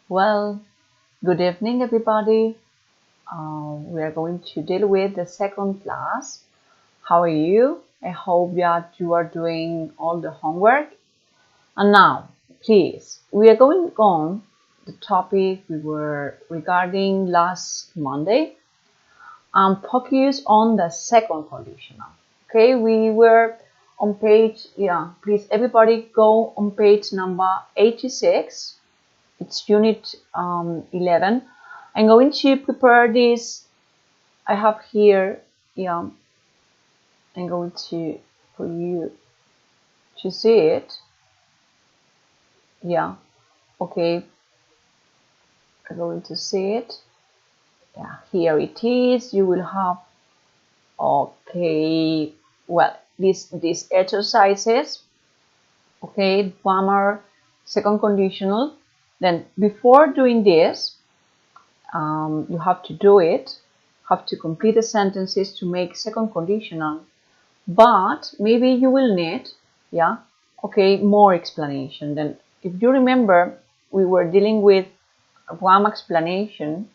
Well, good evening, everybody. We are going to deal with the second class. How are you? I hope that you are doing all the homework. And now, please, we are going on the topic we were regarding last Monday and focus on the second conditional. Okay, we were on page, please everybody go on page number 86. It's unit 11. I'm going to prepare this. I have here, I'm going to, for you to see it. Okay, I'm going to see it. Here it is. You will have, okay, well, these exercises, okay, grammar, second conditional. Then before doing this, you have to do it, have to complete the sentences to make second conditional, but maybe you will need, more explanation. Then if you remember, we were dealing with grammar explanation,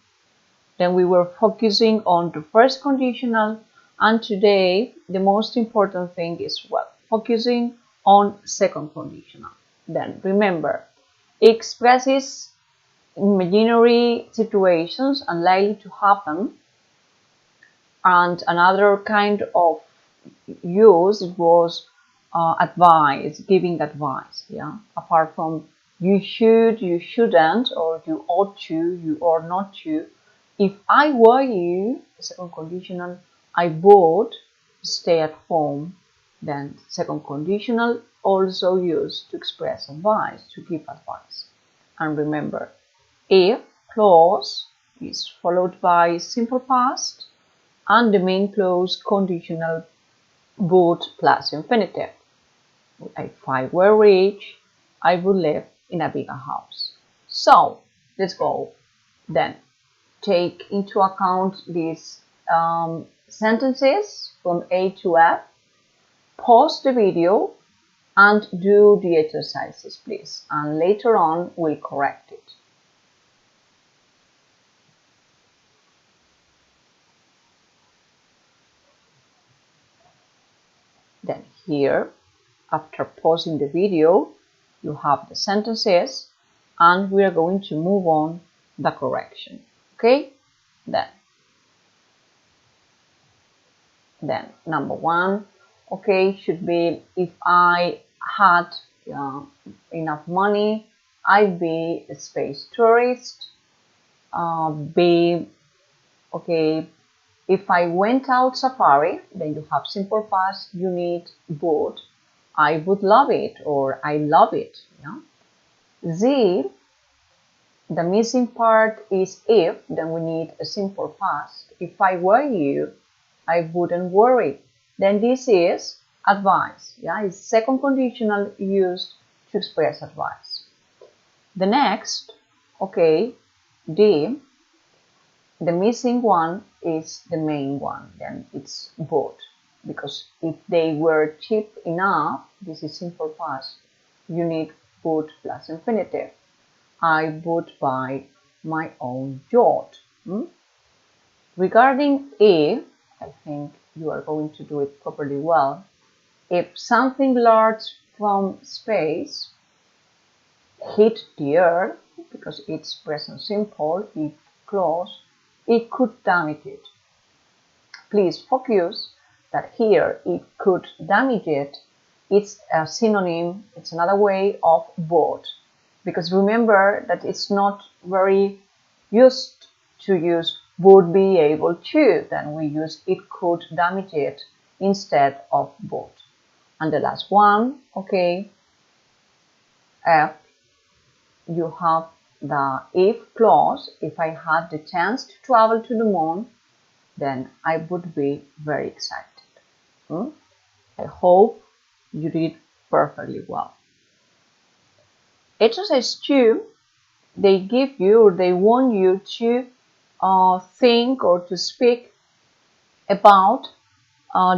then we were focusing on the first conditional, and today the most important thing is, well, focusing on second conditional. Then remember, it expresses imaginary situations unlikely to happen, and another kind of use it was advice, giving advice. Apart from you should, you shouldn't, or you ought to, you ought not to. If I were you, second conditional, I would stay at home. Then second conditional also used to express advice, to give advice. And remember, if clause is followed by simple past and the main clause conditional would plus infinitive. If I were rich, I would live in a bigger house. So let's go. Then take into account these sentences from A to F. Pause the video and do the exercises, please. And later on, we'll correct it. Then here, after pausing the video, you have the sentences and we are going to move on the correction. Okay? Then number one, okay, should be if I had enough money, I'd be a space tourist. Okay, if I went out safari, then you have simple past, you need would. I would love it, or I love it. Z, the missing part is if, then we need a simple past. If I were you, I wouldn't worry. Then this is advice. It's second conditional used to express advice. The next, okay, D, the missing one is the main one. Then it's both. Because if they were cheap enough, this is simple past, you need would plus infinitive. I would buy my own yacht. Regarding A, I think you are going to do it properly well. If something large from space hit the earth, because it's present simple, if clause, it could damage it. Please focus that here it could damage it. It's a synonym, it's another way of would. Because remember that it's not very used to use would be able to, then we use it could damage it instead of would. And the last one, okay, F, you have the if clause. If I had the chance to travel to the moon, then I would be very excited. I hope you did perfectly well. Exercise 2, they give you or they want you to think or to speak about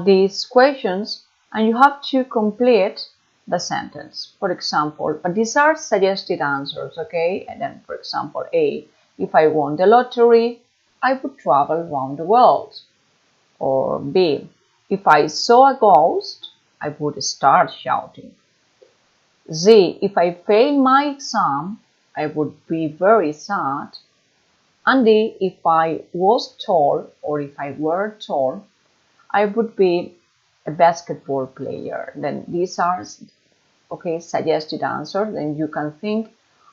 these questions, and you have to complete the sentence. For example, but these are suggested answers, okay? And then, for example, A, if I won the lottery, I would travel around the world. Or B, if I saw a ghost, I would start shouting. Z, if I fail my exam, I would be very sad. And D, if I was tall or if I were tall, I would be a basketball player. Then these are, okay, suggested answers. Then you can think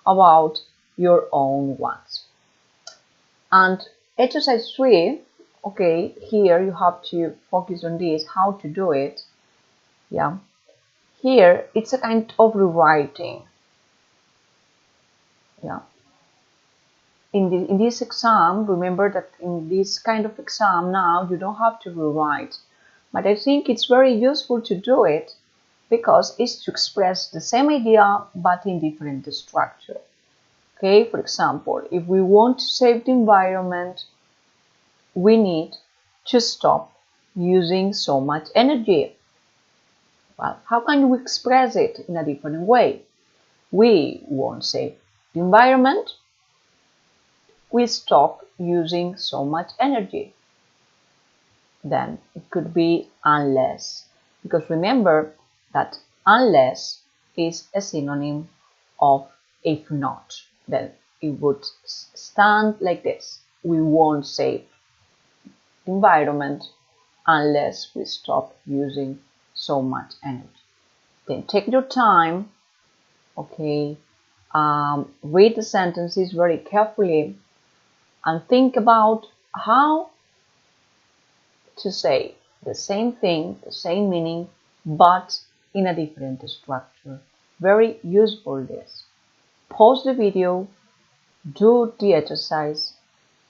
about your own ones. And exercise 3, okay, here you have to focus on this, how to do it. Yeah. Here, it's a kind of rewriting. Yeah. In this exam, remember that in this kind of exam now, you don't have to rewrite. But I think it's very useful to do it because it's to express the same idea but in different structure. Okay, for example, if we want to save the environment, we need to stop using so much energy. Well, how can we express it in a different way? We won't save the environment. We stop using so much energy. Then it could be unless, because remember that unless is a synonym of if not. Then it would stand like this. We won't save the environment unless we stop using so much energy. Then take your time, okay, read the sentences very carefully and think about how to say the same thing, the same meaning, but in a different structure. Very useful this. Pause the video, do the exercise,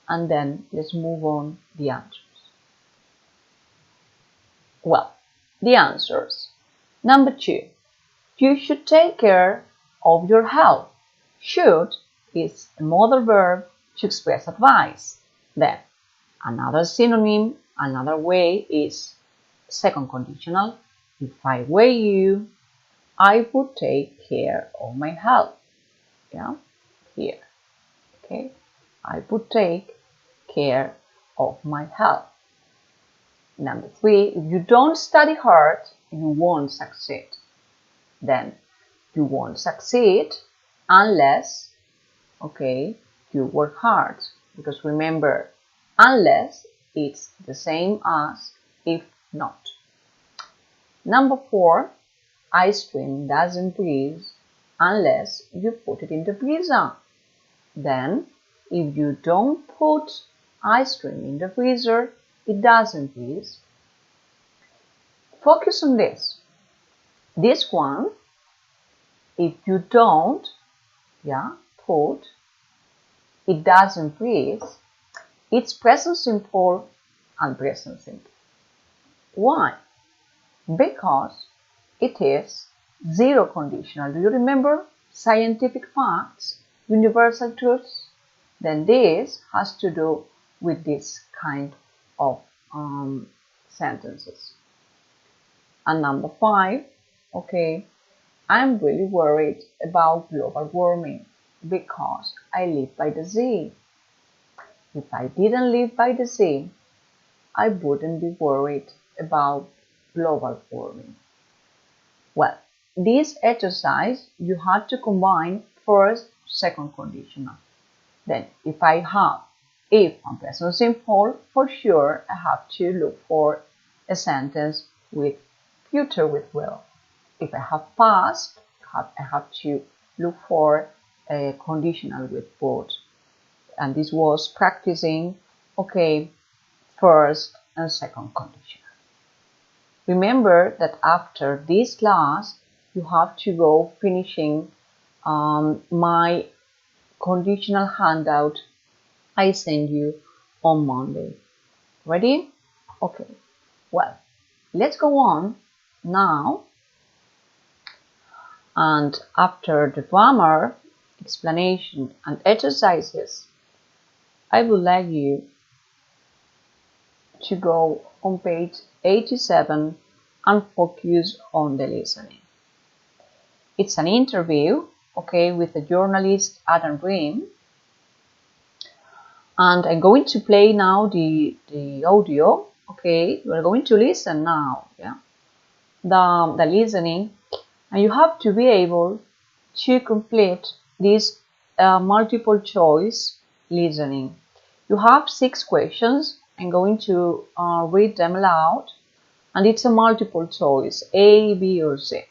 and then let's move on the answers. Well, the answers. Number 2, you should take care of your health. Should is a modal verb to express advice. Then, another synonym, another way is second conditional. If I were you, I would take care of my health. Yeah, here. Okay, I would take care of my health. Number 3, if you don't study hard, you won't succeed. Then you won't succeed unless, okay, you work hard. Because remember, unless it's the same as if not. Number 4, ice cream doesn't freeze unless you put it in the freezer. Then, if you don't put ice cream in the freezer, it doesn't freeze. Focus on this. This one, if you don't, put, it doesn't freeze, it's present simple and present simple. Why? Because it is zero conditional. Do you remember scientific facts, universal truths? Then this has to do with this kind of sentences. And number 5, okay, I'm really worried about global warming because I live by the sea. If I didn't live by the sea, I wouldn't be worried about global warming. Well, this exercise, you have to combine first, second conditional. Then, if I have if and present simple, for sure I have to look for a sentence with future with will. If I have past, I have to look for a conditional with would. And this was practicing, okay, first and second conditional. Remember that after this class, you have to go finishing my conditional handout I send you on Monday. Ready? Okay. Well, let's go on now. And after the grammar, explanation, and exercises, I would like you to go on page 87 and focus on the listening. It's an interview, okay, with the journalist Adam Green. And I'm going to play now the audio, okay? We're going to listen now, yeah? The listening, and you have to be able to complete this multiple choice listening. You have 6 questions. I'm going to read them aloud, and it's a multiple choice, A, B, or C.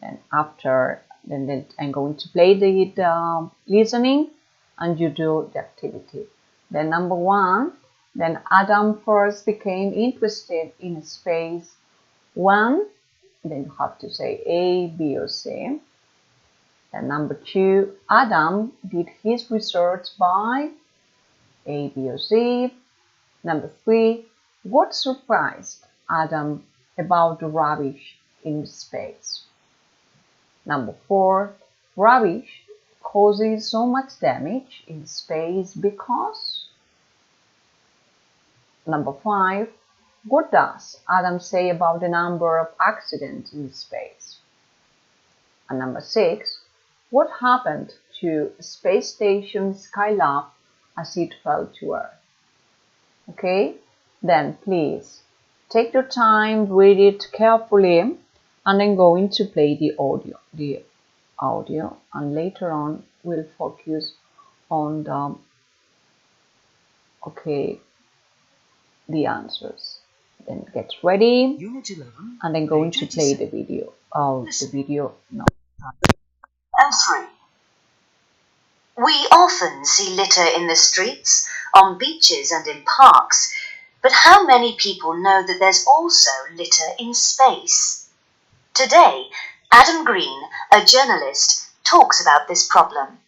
Then after, then I'm going to play the listening, and you do the activity. Then number 1, then Adam first became interested in space when, then you have to say A, B, or C. Then number 2, Adam did his research by A, B, or C. Number 3, what surprised Adam about the rubbish in space? Number 4, rubbish causes so much damage in space because? Number 5, what does Adam say about the number of accidents in space? And number 6, what happened to space station Skylab as it fell to Earth? Okay, then please take your time, read it carefully, and I'm going to play the audio, and later on we'll focus on the answers. Then get ready, Unit 11, and I'm going to play the video. No. And 3. We often see litter in the streets, on beaches and in parks, but how many people know that there's also litter in space? Today, Adam Green, a journalist, talks about this problem.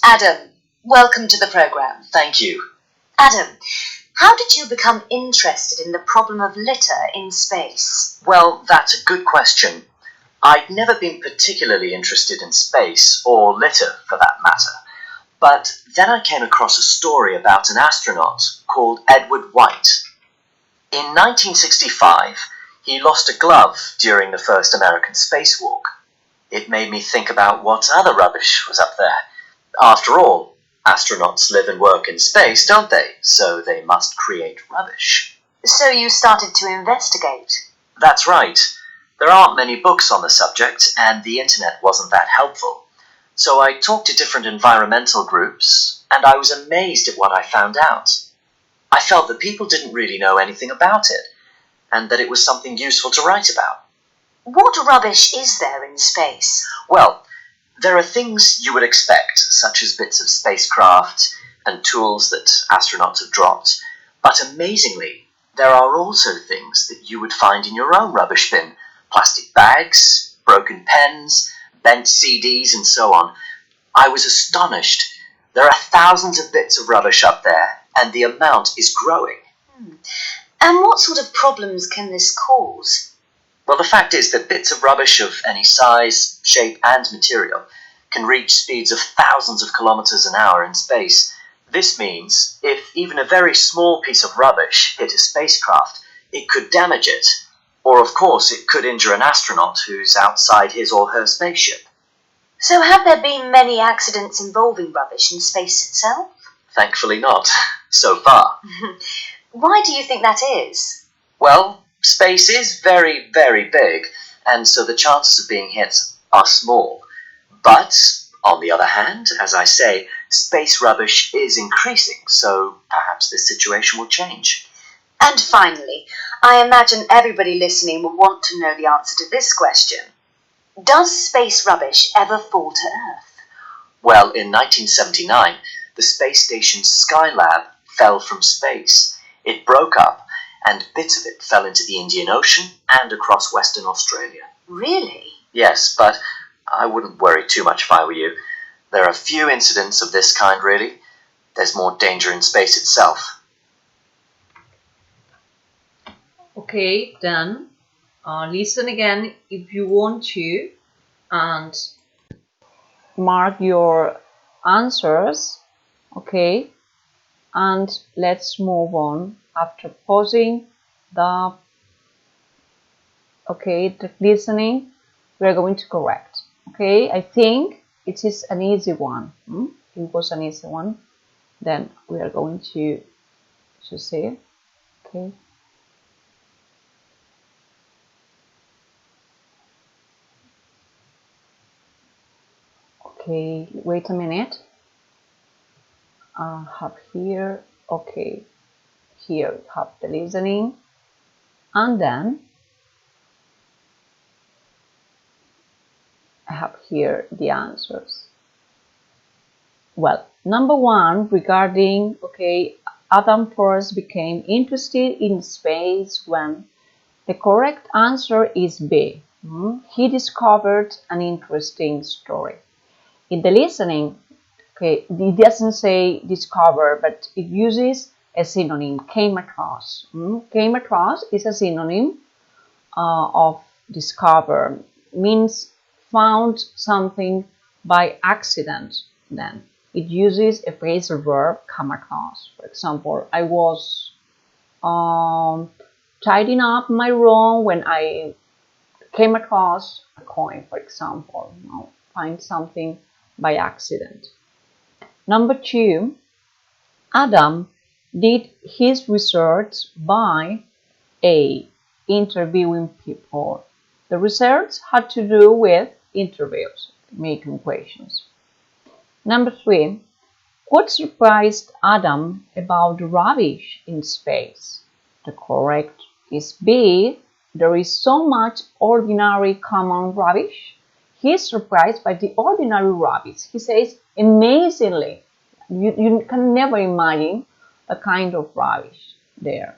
Adam, welcome to the program. Thank you. Adam, how did you become interested in the problem of litter in space? Well, that's a good question. I'd never been particularly interested in space, or litter for that matter. But then I came across a story about an astronaut called Edward White. In 1965, he lost a glove during the first American spacewalk. It made me think about what other rubbish was up there. After all, astronauts live and work in space, don't they? So they must create rubbish. So you started to investigate? That's right. There aren't many books on the subject, and the internet wasn't that helpful. So I talked to different environmental groups, and I was amazed at what I found out. I felt that people didn't really know anything about it, and that it was something useful to write about. What rubbish is there in space? Well, there are things you would expect, such as bits of spacecraft and tools that astronauts have dropped. But amazingly, there are also things that you would find in your own rubbish bin. Plastic bags, broken pens, bent CDs, and so on. I was astonished. There are thousands of bits of rubbish up there, and the amount is growing. And what sort of problems can this cause? Well, the fact is that bits of rubbish of any size, shape, and material can reach speeds of thousands of kilometers an hour in space. This means if even a very small piece of rubbish hit a spacecraft, it could damage it. Or, of course, it could injure an astronaut who's outside his or her spaceship. So have there been many accidents involving rubbish in space itself? Thankfully not, so far. Why do you think that is? Well, space is very, very big, and so the chances of being hit are small. But, on the other hand, as I say, space rubbish is increasing, so perhaps this situation will change. And finally, I imagine everybody listening will want to know the answer to this question. Does space rubbish ever fall to Earth? Well, in 1979, the space station Skylab fell from space. It broke up, and bits of it fell into the Indian Ocean and across Western Australia. Really? Yes, but I wouldn't worry too much if I were you. There are few incidents of this kind, really. There's more danger in space itself. Okay, then listen again if you want to, and mark your answers, okay? And let's move on after pausing the listening. We're going to correct, Okay, I think it is an easy one. It was an easy one. Then we are going to see. Okay. Okay, wait a minute. I have here, okay, here we have the listening, and then I have here the answers. Well, number one, regarding, okay, Adam first became interested in space when the correct answer is B. He discovered an interesting story. In the listening, okay, it doesn't say discover, but it uses a synonym, came across. Came across is a synonym of discover, means found something by accident. Then it uses a phrasal verb, come across. For example, I was tidying up my room when I came across a coin, for example. Find something by accident. Number two, Adam did his research by A. Interviewing people. The research had to do with interviews, making questions. Number three, what surprised Adam about rubbish in space? The correct is B. There is so much ordinary common rubbish. He is surprised by the ordinary rubbish. He says, amazingly. You can never imagine a kind of rubbish there.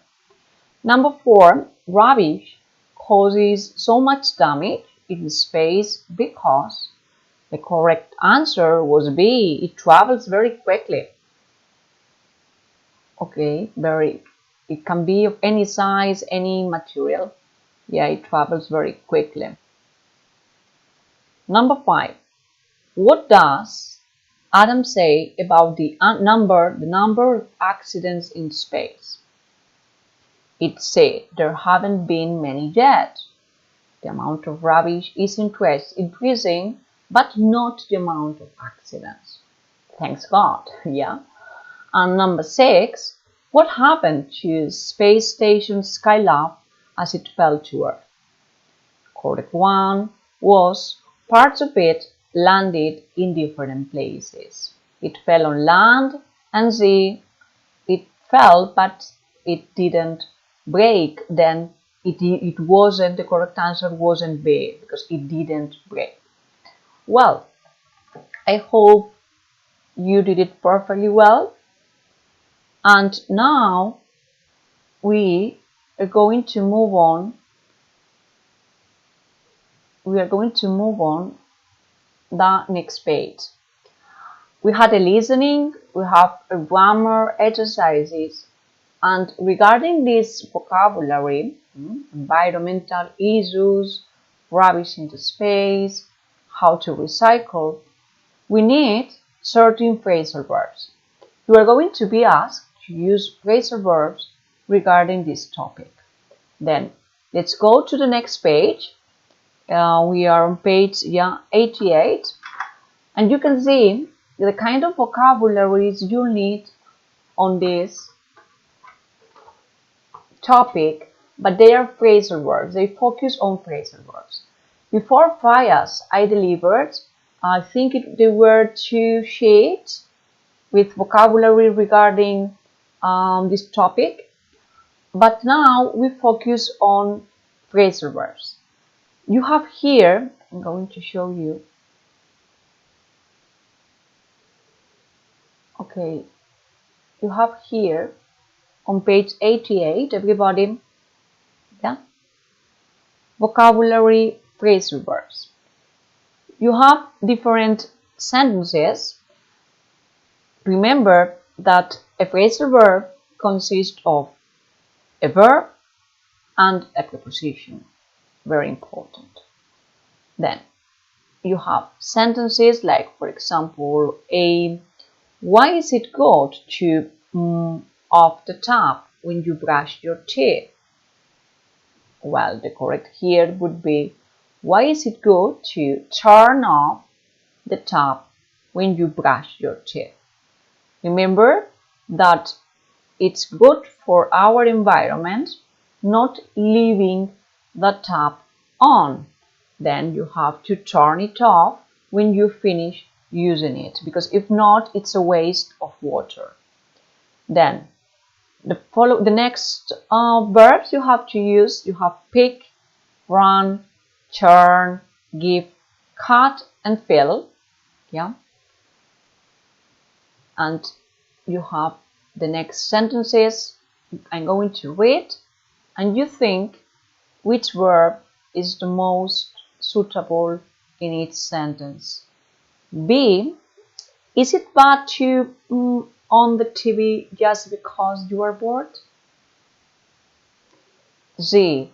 Number four, rubbish causes so much damage in space because the correct answer was B. It travels very quickly. Okay, it can be of any size, any material. Yeah, it travels very quickly. Number five, what does Adam say about the number of accidents in space? It said there haven't been many yet. The amount of rubbish is increasing, but not the amount of accidents. Thanks God, yeah. And number six, what happened to space station Skylab as it fell to Earth? Correct one was parts of it landed in different places. It fell on land and sea. It fell, but it didn't break. Then it wasn't, the correct answer wasn't B because it didn't break. Well, I hope you did it perfectly well. And now we are going to move on. We are going to move on the next page. We had a listening, we have a grammar exercises, and regarding this vocabulary, environmental issues, rubbish into space, how to recycle, we need certain phrasal verbs. You are going to be asked to use phrasal verbs regarding this topic. Then let's go to the next page. We are on page 88, and you can see the kind of vocabularies you need on this topic, but they are phrasal verbs. They focus on phrasal verbs. Before FIAS, I delivered, I think there were 2 sheets with vocabulary regarding this topic, but now we focus on phrasal verbs. You have here, I'm going to show you. Okay, you have here on page 88, everybody, yeah, vocabulary phrasal verbs. You have different sentences. Remember that a phrasal verb consists of a verb and a preposition. Very important. Then you have sentences like, for example, why is it good to off the tap when you brush your teeth? Well, the correct here would be, Why is it good to turn off the tap when you brush your teeth? Remember that it's good for our environment not leaving the tap on. Then you have to turn it off when you finish using it, because if not, it's a waste of water. Then the next verbs you have to use, you have pick, run, turn, give, cut, and fill. Yeah. And you have the next sentences. I'm going to read, and you think which verb is the most suitable in each sentence. B. Is it bad to on the TV just because you are bored? Z.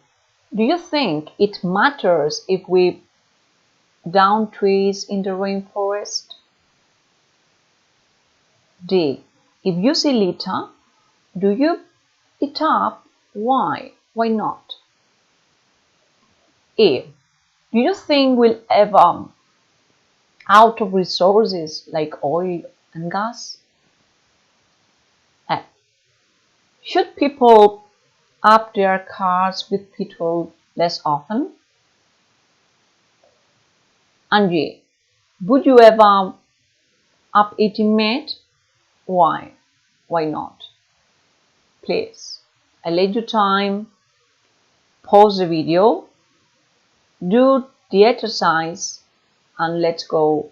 Do you think it matters if we down trees in the rainforest? D. If you see litter, do you it up? Why? Why not? E. Do you think we'll ever out of resources like oil and gas? F. Should people up their cars with petrol less often? And G. Would you ever up eating meat? Why? Why not? Please, I let you time. Pause the video, do the exercise, and let's go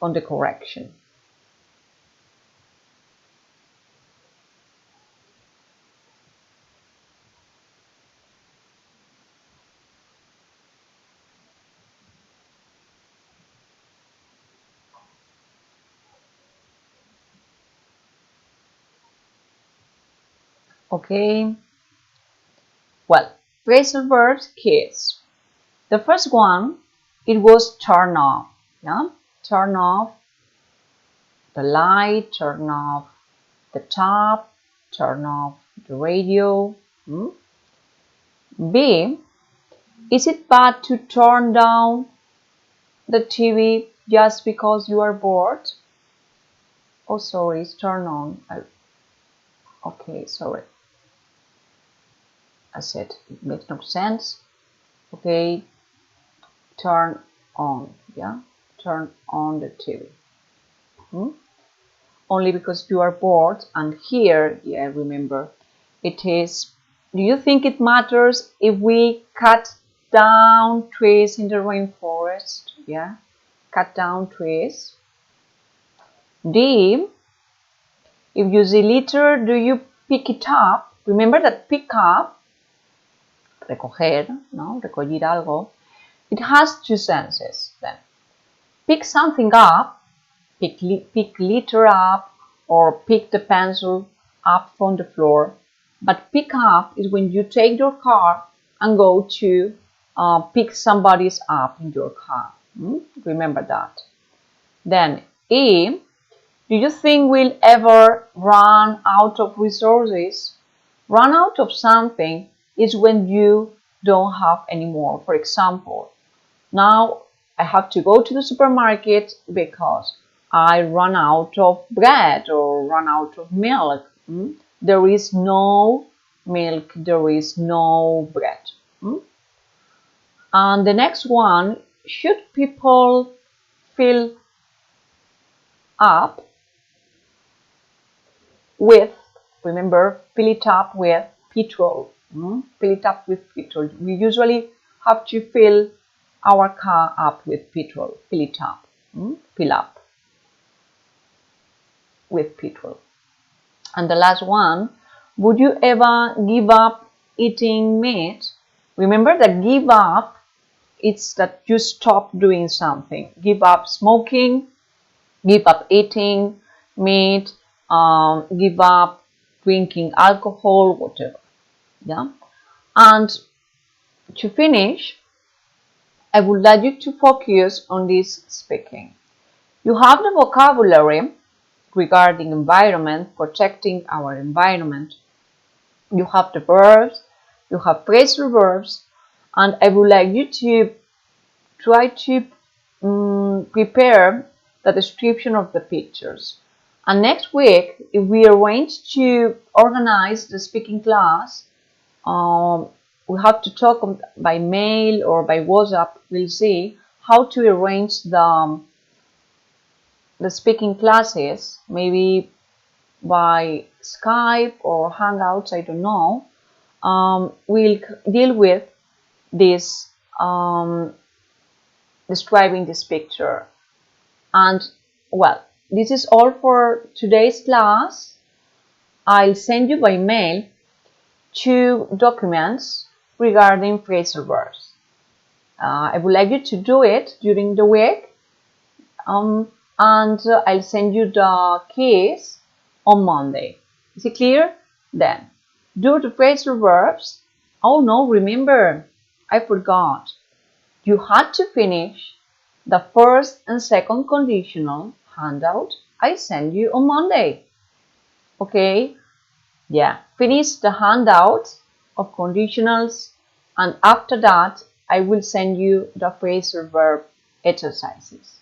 on the correction. Okay. Well, phrasal verbs, kids. The first one, it was turn off. Yeah, turn off the light, turn off the tap, turn off the radio. B. Is it bad to turn down the TV just because you are bored? Oh, sorry, it's turn on. Okay, sorry. I said it makes no sense. Okay, turn on. Yeah, turn on the TV. Only because you are bored. And here, yeah, remember, it is. Do you think it matters if we cut down trees in the rainforest? Yeah, cut down trees. D. If you see litter, do you pick it up? Remember that pick up, recoger, no, recollir algo. It has two senses. Then, pick something up, pick litter up, or pick the pencil up from the floor. But pick up is when you take your car and go to pick somebody's up in your car. Remember that. Then E. Do you think we'll ever run out of resources? Run out of something is when you don't have any more. For example, now I have to go to the supermarket because I run out of bread or run out of milk. There is no milk, there is no bread. And the next one, should people fill up with, remember, fill it up with petrol. Fill it up with petrol. We usually have to fill our car up with petrol. Fill it up. Fill up with petrol. And the last one, would you ever give up eating meat? Remember that give up, it's that you stop doing something. Give up smoking, give up eating meat, give up drinking alcohol, whatever. Yeah. And to finish, I would like you to focus on this speaking. You have the vocabulary regarding environment, protecting our environment. You have the verbs, you have phrasal verbs, and I would like you to try to prepare the description of the pictures. And next week, if we arrange to organize the speaking class, we have to talk by mail or by WhatsApp. We'll see how to arrange the speaking classes, maybe by Skype or Hangouts, I don't know. We'll deal with this describing this picture. And well, this is all for today's class. I'll send you by mail 2 documents regarding phrasal verbs. I would like you to do it during the week, and I'll send you the keys on Monday. Is it clear? Then, do the phrasal verbs. Oh no, remember, I forgot. You had to finish the first and second conditional handout I sent you on Monday. Okay? Yeah, finish the handout of conditionals, and after that, I will send you the phrasal verb exercises.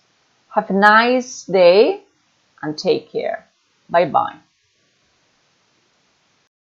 Have a nice day and take care. Bye-bye.